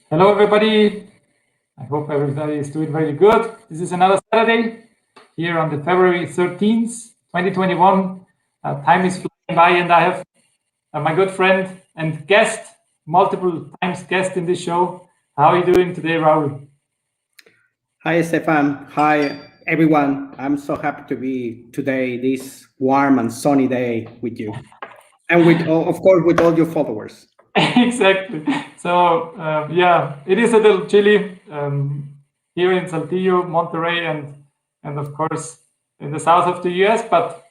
Hello, everybody. I hope everybody is doing very good. This is another Saturday here on the February 13th, 2021. Time is flying by, and I have my good friend and guest, multiple times guest in this show. How are you doing today, Raul? Hi, Stefan. Hi, everyone. I'm so happy to be today, this warm and sunny day with you. And with, of course, with all your followers. Exactly. So, yeah, it is a little chilly here in Saltillo, Monterrey, and of course in the south of the US, but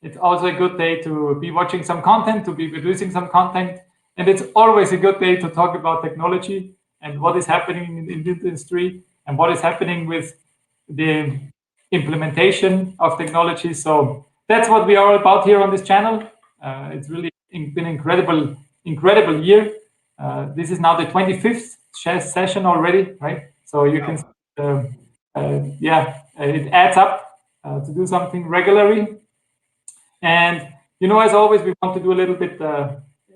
it's also a good day to be watching some content, to be producing some content. And it's always a good day to talk about technology and what is happening in the industry and what is happening with the implementation of technology. So that's what we are about here on this channel. It's really been incredible year. This is now the 25th session already, right? So you can, it adds up to do something regularly. And as always, we want to do a little bit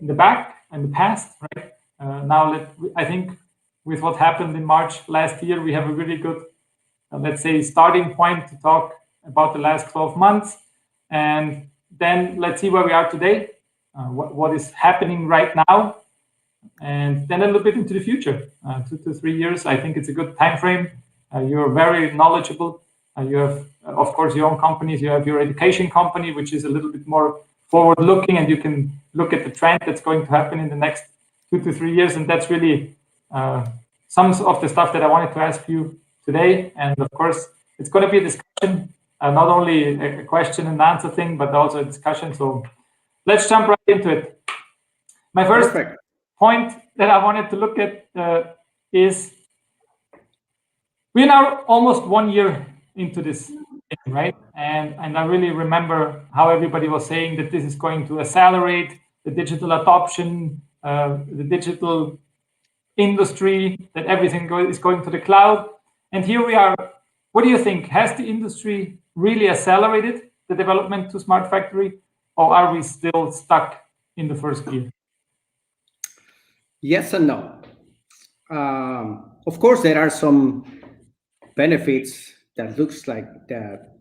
in the back and the past, right? Now, I think with what happened in March last year, we have a really good, let's say, starting point to talk about the last 12 months. And then let's see where we are today, what is happening right now, and then a little bit into the future, 2 to 3 years. I think it's a good time frame. You're very knowledgeable. You have, of course, your own companies. You have your education company, which is a little bit more forward-looking, and you can look at the trend that's going to happen in the next 2 to 3 years. And that's really some of the stuff that I wanted to ask you today. And of course, it's going to be a discussion, not only a question and answer thing, but also a discussion. So let's jump right into it. My first point that I wanted to look at is we're now almost 1 year into this thing, right? And I really remember how everybody was saying that this is going to accelerate the digital adoption, the digital industry, that everything is going to the cloud. And here we are. What do you think? Has the industry really accelerated the development to smart factory, or are we still stuck in the first gear? Yes and no. Of course, there are some benefits that looks like that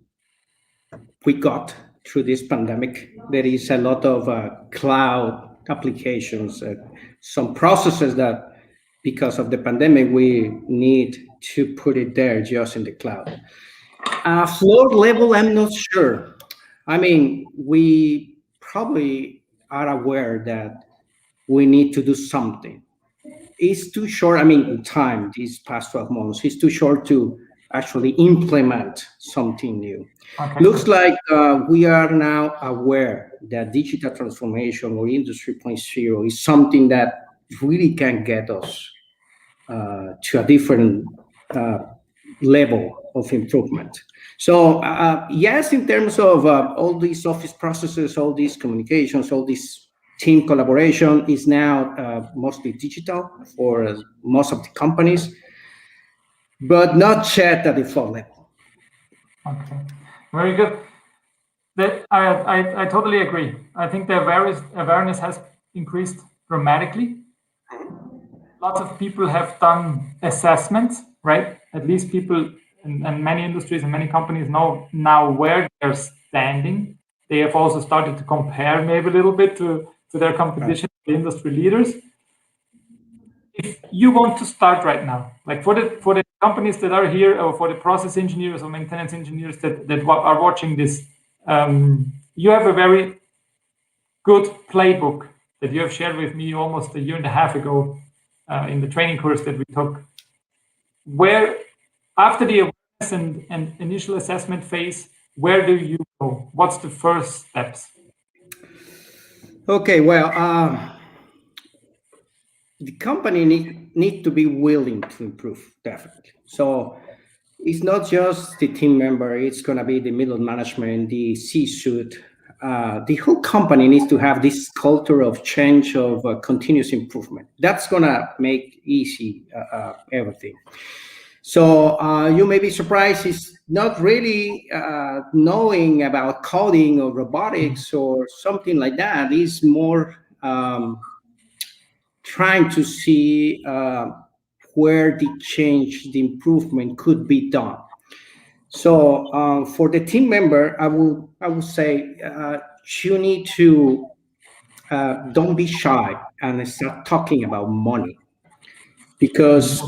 we got through this pandemic. There is a lot of cloud applications, some processes that because of the pandemic, we need to put it there just in the cloud. Floor level, I'm not sure. I mean, we probably are aware that we need to do something. It's too short. I mean, time, these past 12 months, it's too short to actually implement something new. Okay. Looks like we are now aware that digital transformation or Industry 4.0 is something that really can get us to a different level of improvement. So yes, in terms of all these office processes, all these communications, all this team collaboration is now mostly digital for most of the companies, but not yet at the floor level. Okay, very good. I totally agree. I think the awareness has increased dramatically. Lots of people have done assessments, right? At least people in many industries and many companies know now where they're standing. They have also started to compare maybe a little bit to their competition, the industry leaders. If you want to start right now, like for the companies that are here, or for the process engineers or maintenance engineers that are watching this, you have a very good playbook that you have shared with me almost 1.5 years ago in the training course that we took. Where after the awareness and initial assessment phase, where do you go? What's the first steps? Okay, well, the company need to be willing to improve, definitely. So it's not just the team member, it's going to be the middle management, the C-suite. The whole company needs to have this culture of change, of continuous improvement. That's going to make easy everything. So you may be surprised, it's not really knowing about coding or robotics or something like that. It's more trying to see where the change, the improvement could be done. So for the team member, I would say you need to don't be shy and start talking about money, because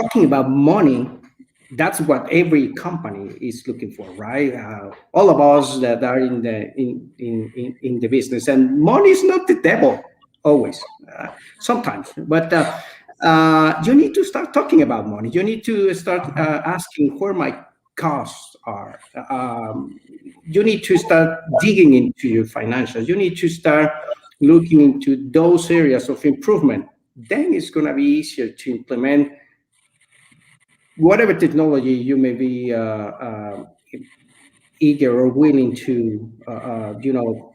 talking about money, that's what every company is looking for, right? All of us that are in the business, and money is not the devil always, sometimes, but you need to start talking about money. You need to start asking where my costs are. You need to start digging into your financials. You need to start looking into those areas of improvement. Then it's going to be easier to implement whatever technology you may be eager or willing to,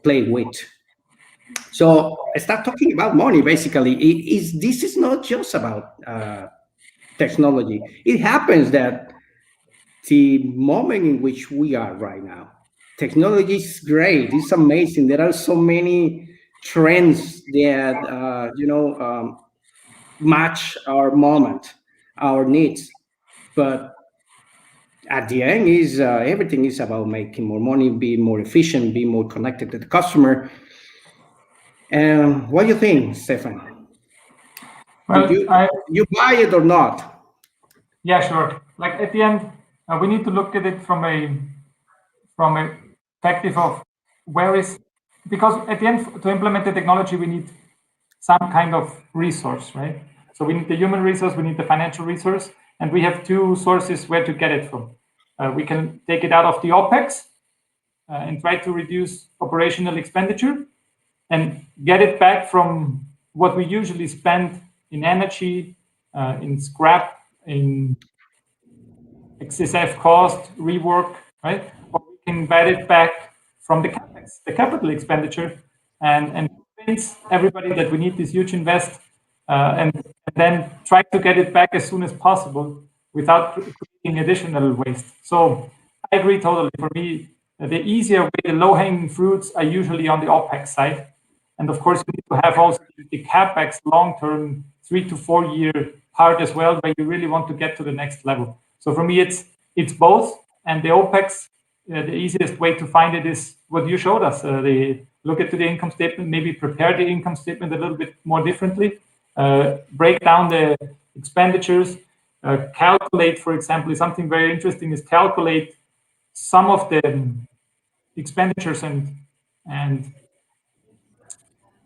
play with. So I start talking about money. Basically, this is not just about technology. It happens that the moment in which we are right now, technology is great. It's amazing. There are so many trends that match our moment, our needs. But at the end, is everything is about making more money, be more efficient, be more connected to the customer. And what do you think, Stefan? Do Well, you buy it or not? yeah, sure. Like at the end, we need to look at it from a perspective of where is, because at the end, to implement the technology, we need some kind of resource, right? So we need the human resource, we need the financial resource, and we have two sources where to get it from. We can take it out of the OPEX and try to reduce operational expenditure, and get it back from what we usually spend in energy, in scrap, in XSF cost, rework, right? Or we can get it back from the capex, the capital expenditure, and convince everybody that we need this huge invest, and then try to get it back as soon as possible without creating additional waste. So I agree totally. For me, the easier way, the low-hanging fruits are usually on the OPEX side. And of course, you need to have also the CapEx long-term 3 to 4 year part as well, where you really want to get to the next level. So for me, it's both. And the OPEX, the easiest way to find it is what you showed us. The look at the income statement, maybe prepare the income statement a little bit more differently, break down the expenditures, calculate, for example, something very interesting is calculate some of the expenditures and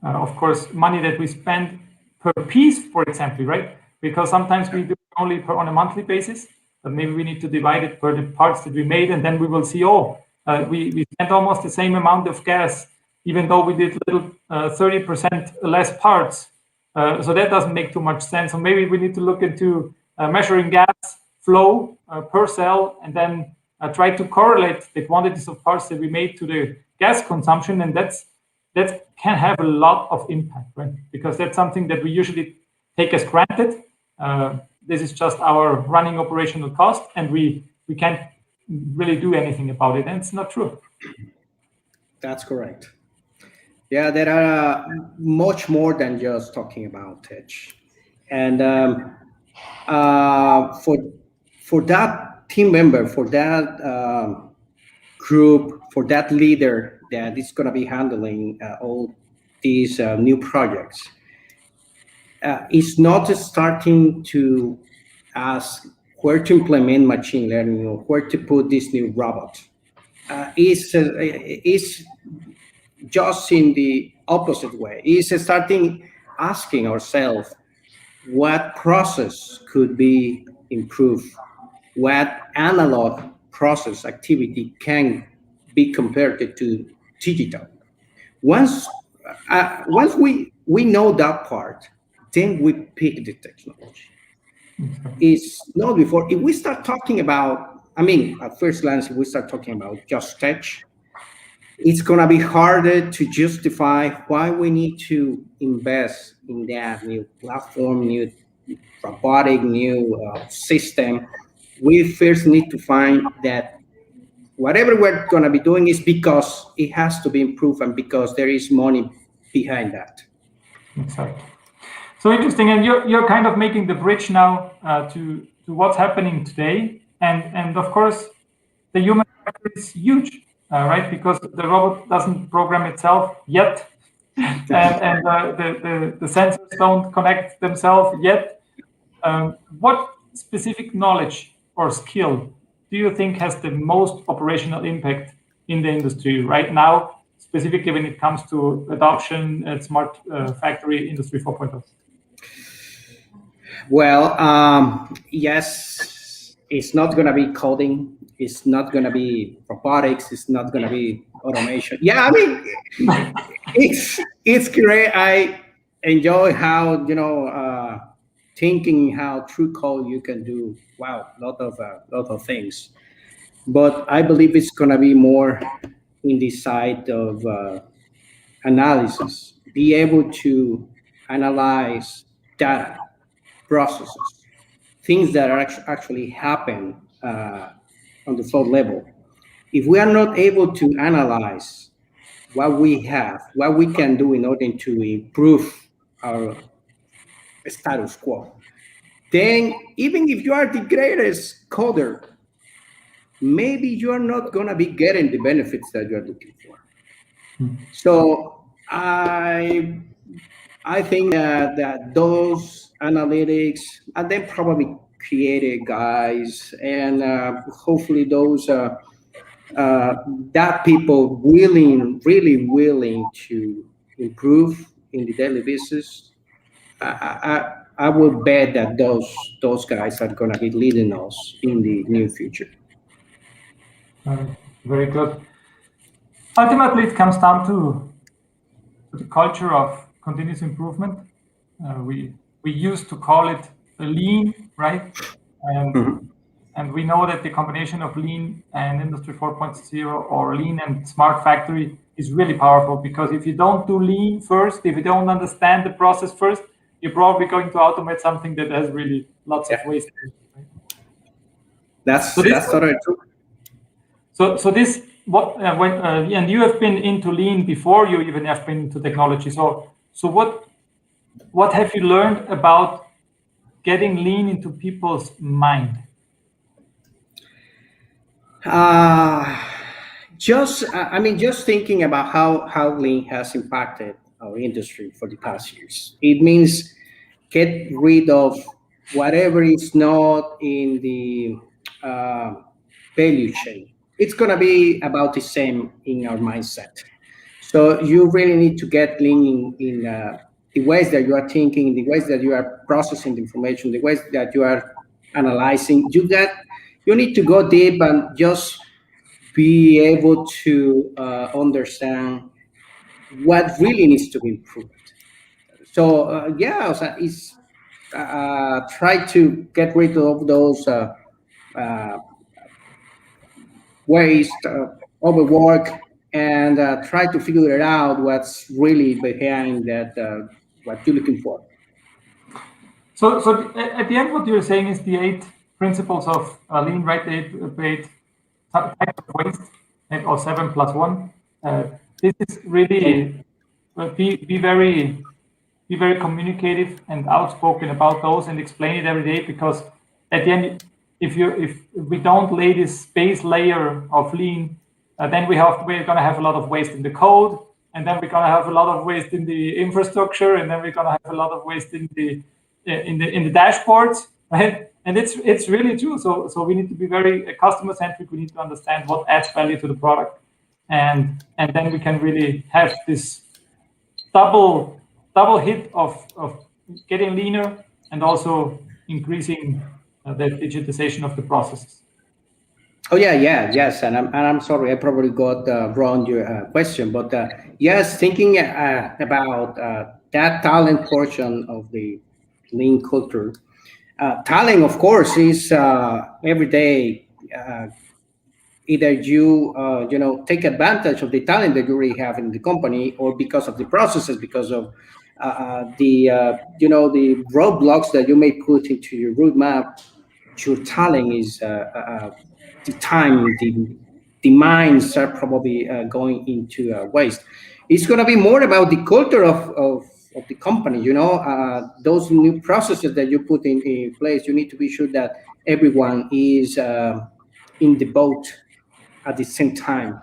of course, money that we spend per piece, for example, right? Because sometimes we do only on a monthly basis, but maybe we need to divide it per the parts that we made, and then we will see, we spent almost the same amount of gas, even though we did little 30% less parts. So that doesn't make too much sense. So maybe we need to look into measuring gas flow per cell, and then try to correlate the quantities of parts that we made to the gas consumption, and that can have a lot of impact, right? Because that's something that we usually take as granted. This is just our running operational cost, and we can't really do anything about it, and it's not true. That's correct. Yeah, there are much more than just talking about tech, and for that team member, for that group, for that leader that is going to be handling all these new projects, it's not starting to ask where to implement machine learning or where to put this new robot. Is just in the opposite way. Is starting asking ourselves what process could be improved, what analog process activity can be converted to digital. Once we know that part, then we pick the technology. It's not before. If we start talking about, I mean, at first glance, if we start talking about just tech, it's going to be harder to justify why we need to invest in that new platform, new robotic, new system, we first need to find that whatever we're going to be doing is because it has to be improved and because there is money behind that. Exactly. So interesting, and you're kind of making the bridge now to what's happening today, and of course, the human factor is huge, right? Because the robot doesn't program itself yet, and the sensors don't connect themselves yet. What specific knowledge or skill do you think has the most operational impact in the industry right now, specifically when it comes to adoption at smart factory industry 4.0? Well, yes, it's not going to be coding. It's not going to be robotics. It's not going to be automation. Yeah, I mean, it's great. I enjoy how thinking how through code you can do wow lot of things. But I believe it's going to be more in the side of analysis, be able to analyze data, processes, things that are actually happen on the floor level. If we are not able to analyze what we have, what we can do in order to improve our status quo, then even if you are the greatest coder, maybe you are not going to be getting the benefits that you are looking for. So I think that those analytics and then probably creative guys and hopefully those uh, that people really willing to improve in the daily business. I would bet that those guys are going to be leading us in the near future. Very good. Ultimately, it comes down to the culture of continuous improvement. We used to call it lean, right? And Mhm. and we know that the combination of lean and industry 4.0 or lean and smart factory is really powerful, because if you don't do lean first, if you don't understand the process first, you're probably going to automate something that has really lots of Yeah, waste. Right? So this that's totally true. so this what when and you have been into lean before you even have been into technology. So what have you learned about getting lean into people's mind? Uh, I mean, just thinking about how lean has impacted our industry for the past years. It means get rid of whatever is not in the uh, value chain. It's gonna be about the same in our mindset. So you really need to get lean in the ways that you are thinking, the ways that you are processing the information, the ways that you are analyzing. You need to go deep and just be able to understand what really needs to be improved. So yeah, so it's try to get rid of those uh, waste, overwork, and try to figure it out what's really behind that what you're looking for. So at the end, what you're saying is the eight principles of lean, right? The eight types of waste, right? Or seven plus one. This is really be very communicative and outspoken about those and explain it every day, because at the end, if we don't lay this base layer of lean, then we're going to have a lot of waste in the code, and then we're going to have a lot of waste in the infrastructure, and then we're going to have a lot of waste in the dashboards, right? And it's really true. So we need to be very customer centric. We need to understand what adds value to the product, and then we can really have this double double hit of getting leaner and also increasing the digitization of the processes. Oh yeah, yeah, yes, and I'm sorry, I probably got wrong your question, but yes, thinking about that talent portion of the lean culture, talent, of course, is every day. Either take advantage of the talent that you already have in the company, or because of the processes, because of the the roadblocks that you may put into your roadmap, your talent is the time, the minds are probably going into waste. It's going to be more about the culture of the company. Those new processes that you put in place, you need to be sure that everyone is in the boat at the same time,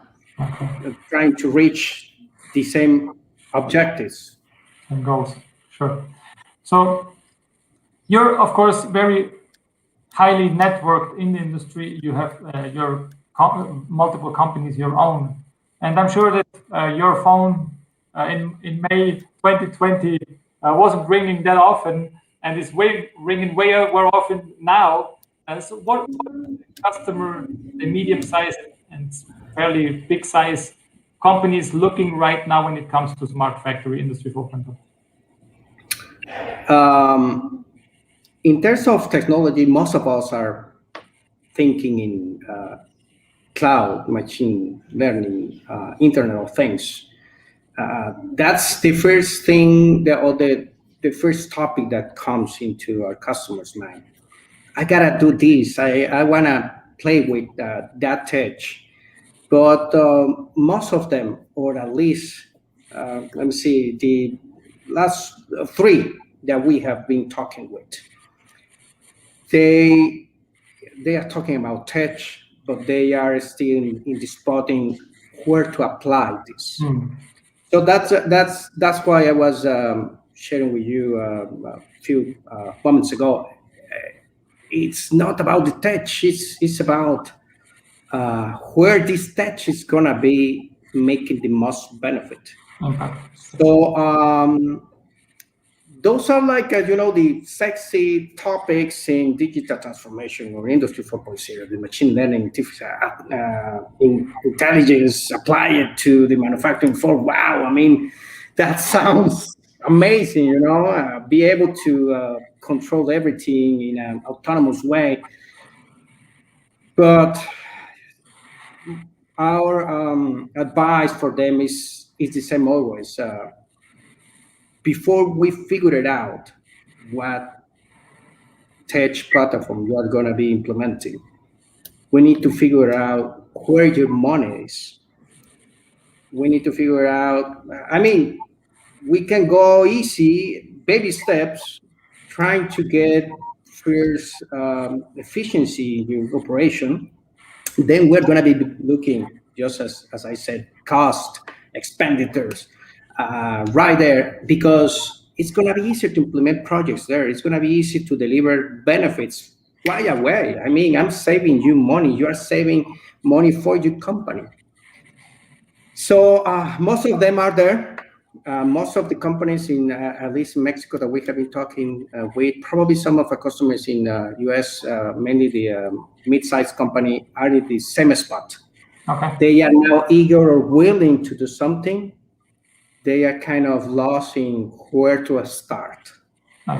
trying to reach the same objectives. And goals. Sure. So you're, of course, very highly networked in the industry. You have your multiple companies, your own. And I'm sure that your phone in May 2020 wasn't ringing that often and is ringing way more often now. So what customer, the medium-sized and fairly big-size companies looking right now when it comes to smart factory industry 4.0? In terms of technology, most of us are thinking in cloud, machine learning, Internet of Things. That's the first thing or the first topic that comes into our customers' mind. I gotta do this. I wanna play with that touch. But most of them, or at least, let me see, the last three that we have been talking with, they are talking about touch, but they are still in the spotting where to apply this. So that's why I was sharing with you a few moments ago. It's not about the touch. It's about where this touch is gonna be making the most benefit. Okay. So those are like the sexy topics in digital transformation or industry 4.0, the machine learning, intelligence applied to the manufacturing floor. Wow, I mean, that sounds amazing. Be able to control everything in an autonomous way. But our advice for them is the same always. Before we figure it out, what tech platform you are going to be implementing, we need to figure out where your money is. We need to figure out, we can go easy, baby steps, trying to get first efficiency in your operation. Then we're going to be looking, just as I said, cost, expenditures, right there, because it's going to be easier to implement projects there. It's going to be easy to deliver benefits right away. I'm saving you money. You are saving money for your company. So most of them are there. Most of the companies in, at least in Mexico, that we have been talking with, probably some of our customers in US, mainly the mid-sized company, are in the same spot. Okay. They are now eager or willing to do something. They are kind of lost in where to start. I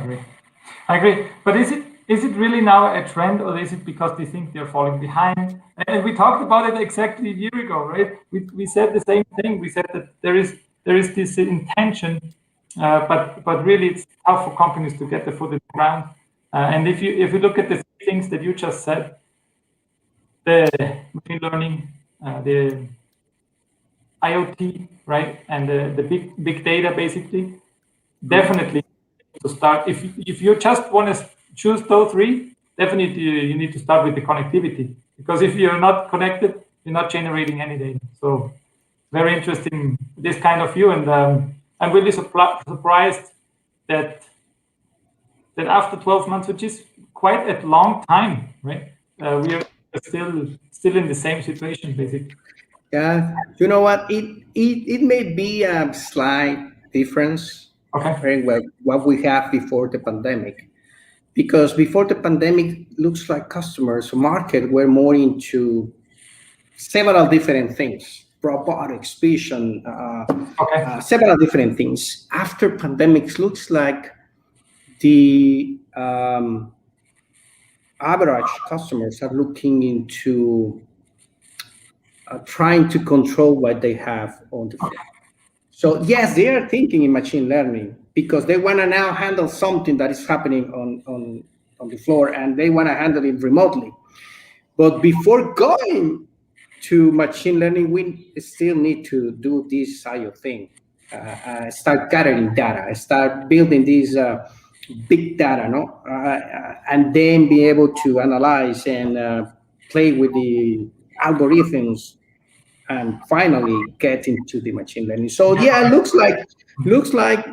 agree. But is it really now a trend, or is it because they think they're falling behind? And we talked about it exactly a year ago, right? We said the same thing. We said that there is this intention, but really it's tough for companies to get the foot in the ground. And if you look at the things that you just said, the machine learning, the IoT, right, and the big data, basically, definitely to start. If you just want to choose those three, definitely you need to start with the connectivity, because if you're not connected, you're not generating any data. So very interesting, this kind of view, and I'm really surprised that after 12 months, which is quite a long time, right? We are still in the same situation, basically. Yeah, you know what? It may be a slight difference comparing what we have before the pandemic, because before the pandemic, looks like customers market were more into several different things, robotics, vision, several different things. After pandemic, looks like the average customers are looking into trying to control what they have on the floor. So yes, they are thinking in machine learning because they want to now handle something that is happening on on the floor, and they want to handle it remotely. But before going to machine learning, we still need to do this IO thing. Start gathering data, start building these big data, no, and then be able to analyze and play with the algorithms, and finally get into the machine learning. So yeah, it looks like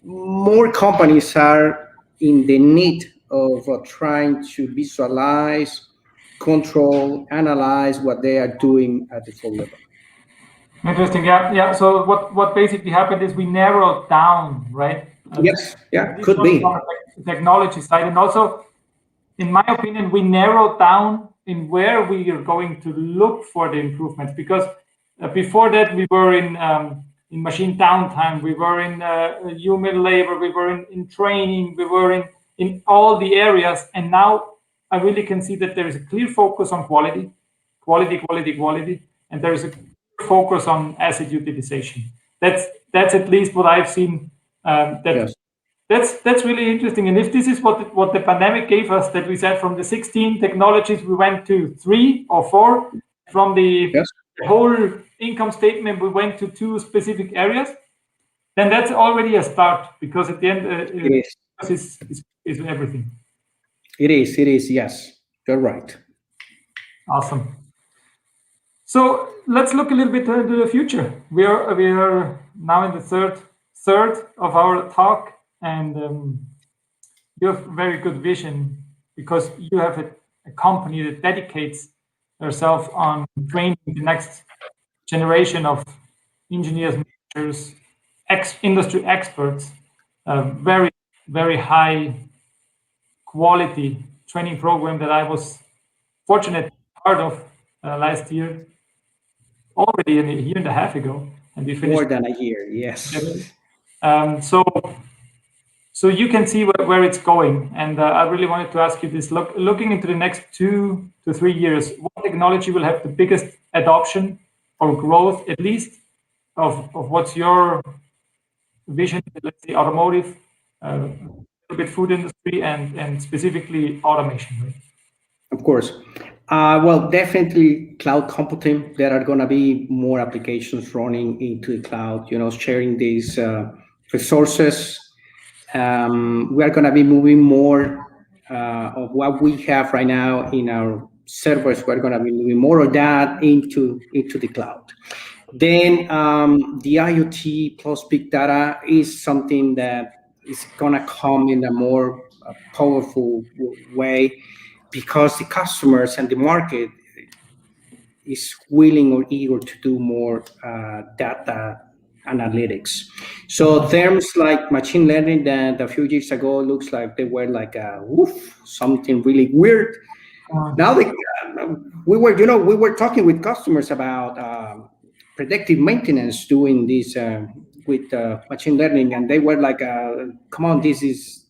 more companies are in the need of trying to visualize, control, analyze what they are doing at the full level. Interesting. Yeah, yeah. So what basically happened is we narrowed down, right? Yes, yeah, This could was be. from the technology side, and also, in my opinion, we narrowed down in where we are going to look for the improvements, because before that we were in machine downtime, we were in human labor, we were in training, we were in all the areas, and now I really can see that there is a clear focus on quality, quality, quality, quality, and there is a focus on asset utilization. That's at least what I've seen. Yes, That's really interesting. And if this is what the pandemic gave us, that we said from the 16 technologies we went to 3 or 4, from the yes, whole income statement we went to 2 specific areas, then that's already a start, because at the end it is. is everything. It is, yes. You're right. Awesome. So let's look a little bit into the future. We are now in the third of our talk, and you have very good vision, because you have a company that dedicates herself on training the next generation of engineers, managers, industry experts. Very, very high quality training program that I was fortunate to be part of last year, already a year and a half ago, and we finished More than a year, together. yes. So you can see where it's going, and I really wanted to ask you this: looking into the next 2 to 3 years, what technology will have the biggest adoption or growth, at least, of what's your vision? Let's say automotive, a little bit food industry, and specifically automation. Right? Of course. Well, definitely cloud computing. There are going to be more applications running into the cloud, sharing these resources. We are going to be moving more of what we have right now in our servers. We're going to be moving more of that into the cloud. Then the IoT plus big data is something that is going to come in a more powerful way, because the customers and the market is willing or eager to do more data analytics. So terms like machine learning that a few years ago looks like they were like something really weird. Now we were talking with customers about predictive maintenance, doing this with machine learning, and they were like, "Come on, this is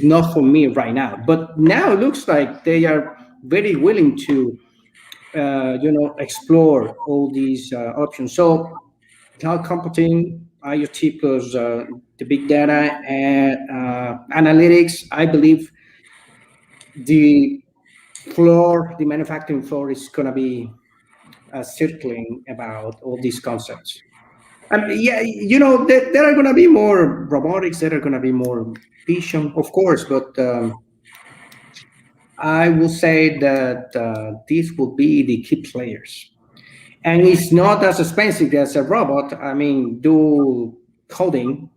not for me right now." But now it looks like they are very willing to explore all these options. So cloud computing, IoT plus the big data and analytics. I believe the the manufacturing floor is going to be circling about all these concepts. And yeah, there are going to be more robotics, there are going to be more vision, of course, but I will say that these will be the key players. And it's not as expensive as a robot. I mean, do coding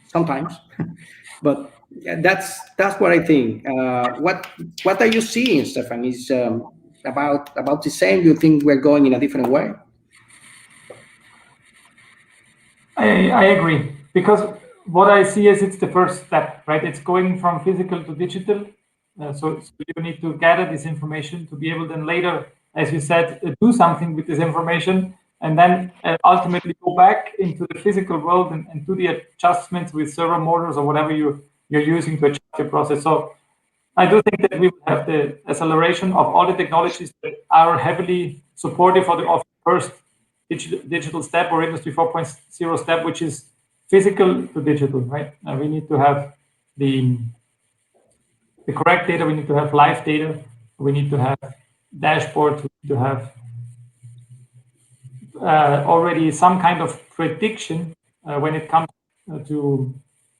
sometimes, but yeah, that's what I think. What are you seeing, Stefan? Is about the same? You think we're going in a different way? I agree, because what I see is it's the first step, right? It's going from physical to digital. So you need to gather this information to be able then later, as you said, do something with this information, and then ultimately go back into the physical world and do the adjustments with servo motors or whatever you're using to adjust your process. So I do think that we will have the acceleration of all the technologies that are heavily supportive of the first digital step, or Industry 4.0 step, which is physical to digital, right? We need to have the the correct data. We need to have live data. We need to have dashboards. We need to have already some kind of prediction when it comes to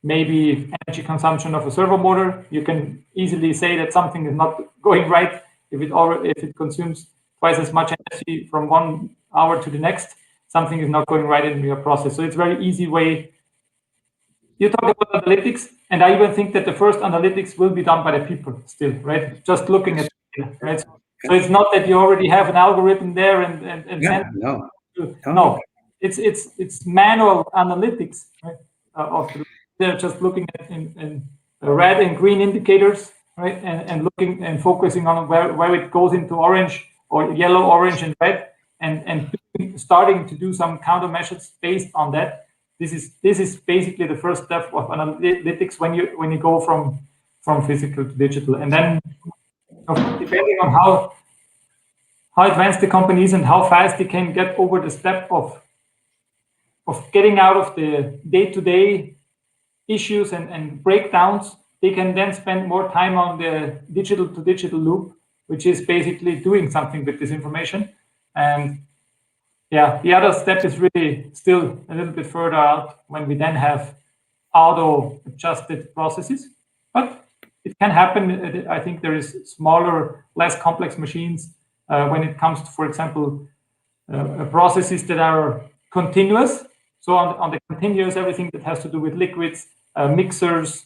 maybe energy consumption of a servo motor. You can easily say that something is not going right if it consumes twice as much energy from 1 hour to the next. Something is not going right in your process. So it's a very easy way. You talk about analytics, and I even think that the first analytics will be done by the people still, right? Just looking at data, right? So it's not that you already have an algorithm there and Yeah, send. no. No, it's manual analytics, right? They're just looking at in red and green indicators, right? And looking and focusing on where it goes into orange or yellow, orange, and red, and starting to do some countermeasures based on that. This is basically the first step of analytics when you go from physical to digital, and then depending on how advanced the company is and how fast they can get over the step of getting out of the day-to-day issues and breakdowns, they can then spend more time on the digital to digital loop, which is basically doing something with this information. And yeah, the other step is really still a little bit further out when we then have auto adjusted processes, but it can happen. I think there is smaller, less complex machines when it comes to, for example, processes that are continuous. So on the continuous, everything that has to do with liquids, mixers,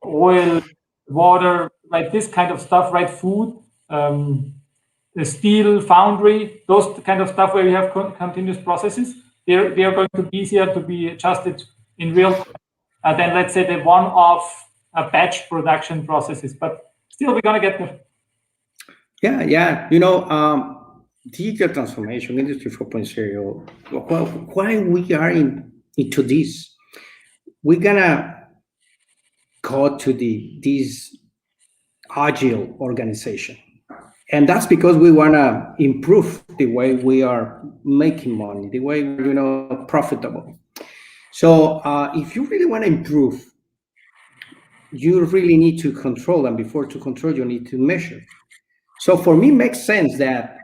oil, water, right? This kind of stuff, right? Food, the steel foundry, those kind of stuff where you have continuous processes. They are going to be easier to be adjusted in real time than, let's say, the one-off batch production processes. But still, we're going to get there. Yeah. Digital transformation, Industry 4.0, why we are into this? We're gonna go to this agile organization, and that's because we wanna improve the way we are making money, the way we're profitable. So if you really want to improve, you really need to control, and before to control, you need to measure. So for me, it makes sense that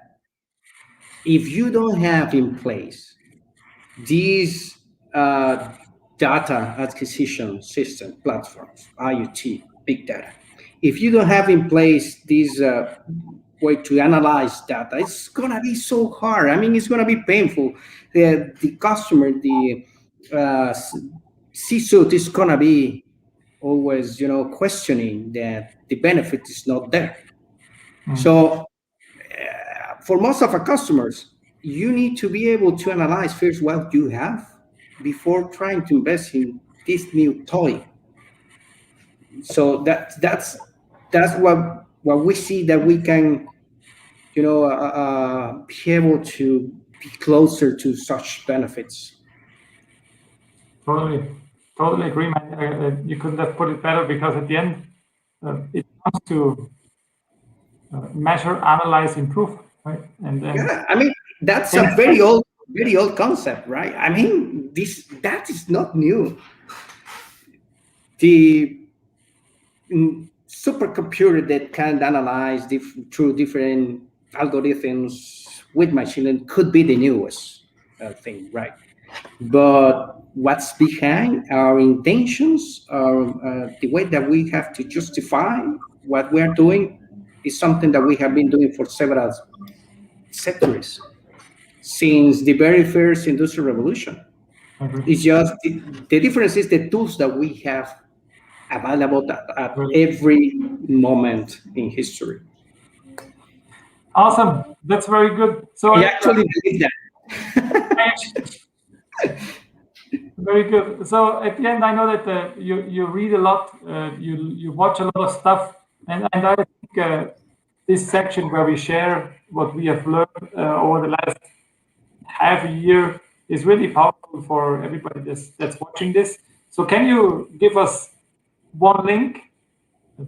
if you don't have in place these data acquisition system platforms, IoT, big data, if you don't have in place this way to analyze data, it's gonna be so hard. I mean, it's gonna be painful. The customer, the C-suite is gonna be always, questioning that the benefit is not there. So for most of our customers, you need to be able to analyze first what you have before trying to invest in this new toy. So that's what we see that we can, be able to be closer to such benefits. Totally agree, man. You couldn't have put it better, because at the end, it comes to measure, analyze, improve, right? And then Yeah, I mean, that's a very old concept, right? I mean, that is not new. The supercomputer that can analyze through different algorithms with machine learning could be the newest thing, right? But what's behind our intentions, the way that we have to justify what we're doing, is something that we have been doing for several centuries, since the very first industrial revolution. It's just the difference is the tools that we have available at every moment in history. Awesome. That's very good. So I actually believe that. Very good. So at the end, I know that you read a lot, you watch a lot of stuff, and I think this section where we share what we have learned over the last half a year is really powerful for everybody that's watching this. So can you give us one link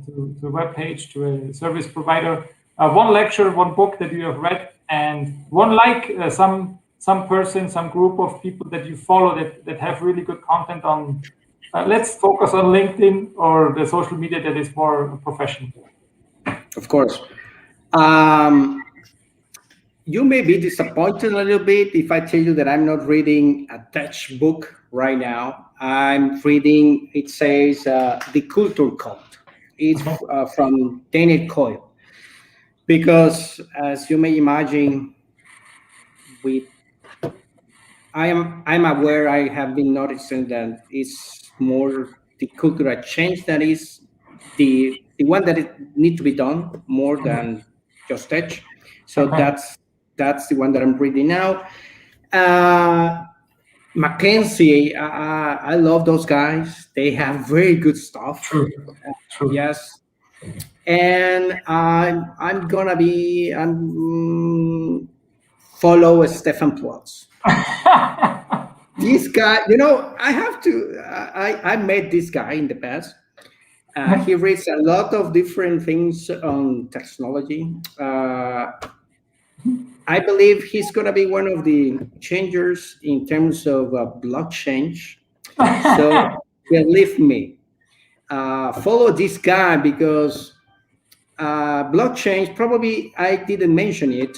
to a web page, to a service provider, one lecture, one book that you have read, and one some person, some group of people that you follow that have really good content on let's focus on LinkedIn or the social media that is more professional. Of course. Um, you may be disappointed a little bit if I tell you that I'm not reading a Dutch book right now. I'm reading, it says, The Culture Code. It's Okay. from Daniel Coyle. Because as you may imagine, we I'm aware, I have been noticing that it's more the cultural change that is the one that it need to be done more than just touch. So Okay. that's the one that I'm reading now. Uh, Mackenzie, I love those guys. They have very good stuff. True. True. Yes, and I'm gonna be follow Stefan Plotz. This guy, I have to. I met this guy in the past. He reads a lot of different things on technology. I believe he's gonna be one of the changers in terms of blockchain. So believe me, follow this guy because blockchain, probably I didn't mention it.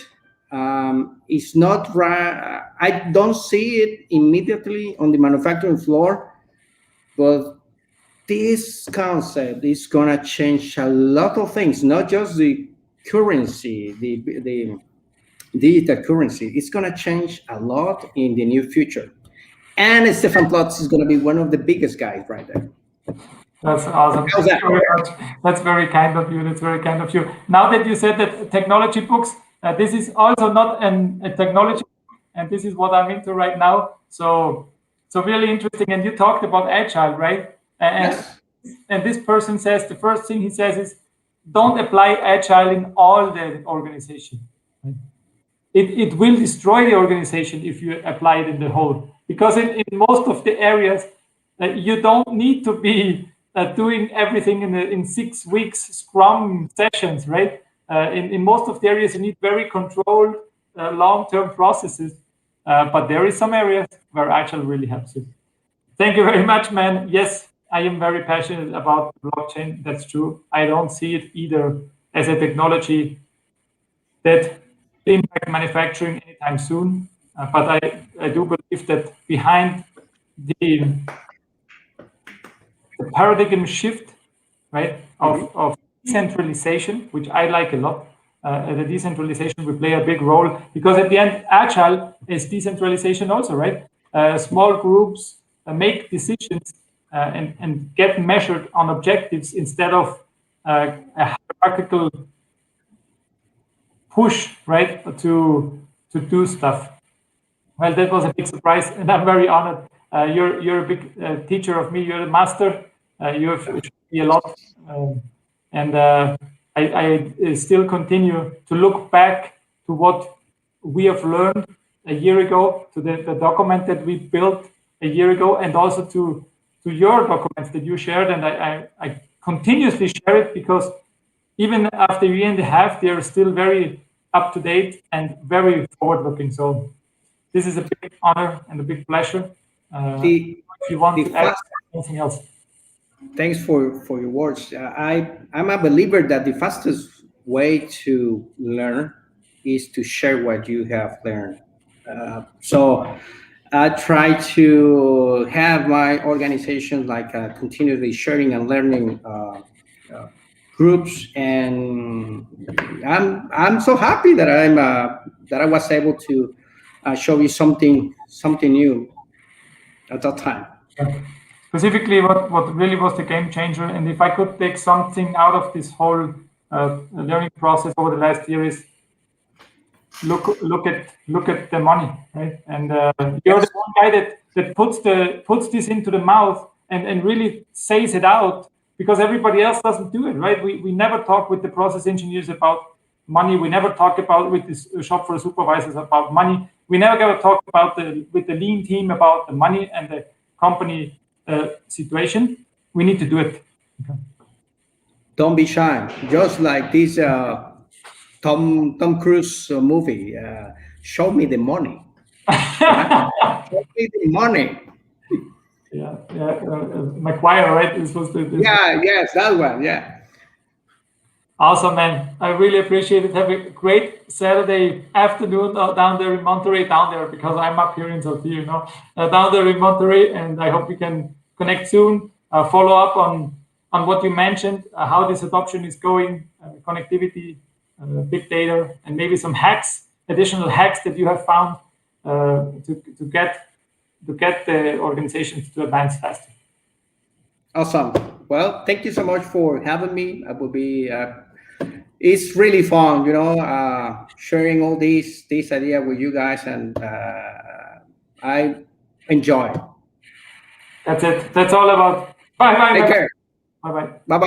It's not right. I don't see it immediately on the manufacturing floor, but this concept is gonna change a lot of things, not just the currency, the digital currency. It's gonna change a lot in the near future. And Stefan Plotz is gonna be one of the biggest guys right there. That's awesome. How's Thank that? you very much. That's very kind of you. That's very kind of you. Now that you said that technology books, this is also not a technology, and this is what I'm into right now. So really interesting. And you talked about agile, right? And Yes. and this person says the first thing he says is, don't apply agile in all the organization. It will destroy the organization if you apply it in the whole. Because in most of the areas, you don't need to be doing everything in 6 weeks Scrum sessions, right? In most of the areas, you need very controlled long-term processes. But there is some areas where Agile really helps you. Thank you very much, man. Yes, I am very passionate about blockchain. That's true. I don't see it either as a technology that impact manufacturing anytime soon. But I do believe that behind the, the paradigm shift, right, Mhm. of decentralization, which I like a lot, the decentralization will play a big role because at the end, agile is decentralization also, right? Small groups make decisions and get measured on objectives instead of a hierarchical push, right, to do stuff. Well, that was a big surprise, and I'm very honored. You're a big teacher of me. You're a master. You have shown me a lot, um, and I still continue to look back to what we have learned a year ago, to the document that we built a year ago, and also to your documents that you shared. And I continuously share it because even after a year and a half, they are still very up to date and very forward looking. So this is a big honor and a big pleasure. The If you want the to add fast anything else. Thanks for your words. I'm a believer that the fastest way to learn is to share what you have learned. So I try to have my organization like continually sharing and learning uh, groups, and I'm so happy that that I was able to show you something new at that time. Yeah. Specifically, what really was the game changer, and if I could take something out of this whole learning process over the last year is look at the money, right? And you're the Yes. one guy that puts this into the mouth and really says it out because everybody else doesn't do it, right? We never talk with the process engineers about money. We never talk about with the shop floor supervisors about money. We never ever talk about with the lean team about the money and the company situation. We need to do it. Okay. Don't be shy. Just like this Tom Cruise movie, Show Me the Money, right? Show me the money. Yeah, McGuire, right? This was Yeah, yes, that one. Yeah. Awesome, man. I really appreciate it. Have a great Saturday afternoon down there in Monterey, down there, because I'm up here in Saltillo, down there in Monterey, and I hope we can connect soon. Follow up on what you mentioned, how this adoption is going, connectivity, big data, and maybe some hacks, additional hacks that you have found to get the organizations to advance faster. Awesome. Well, thank you so much for having me. I will be. It's really fun, sharing all these idea with you guys, and I enjoy. That's it. That's all about. Bye bye. Take Bye care. bye. Bye bye.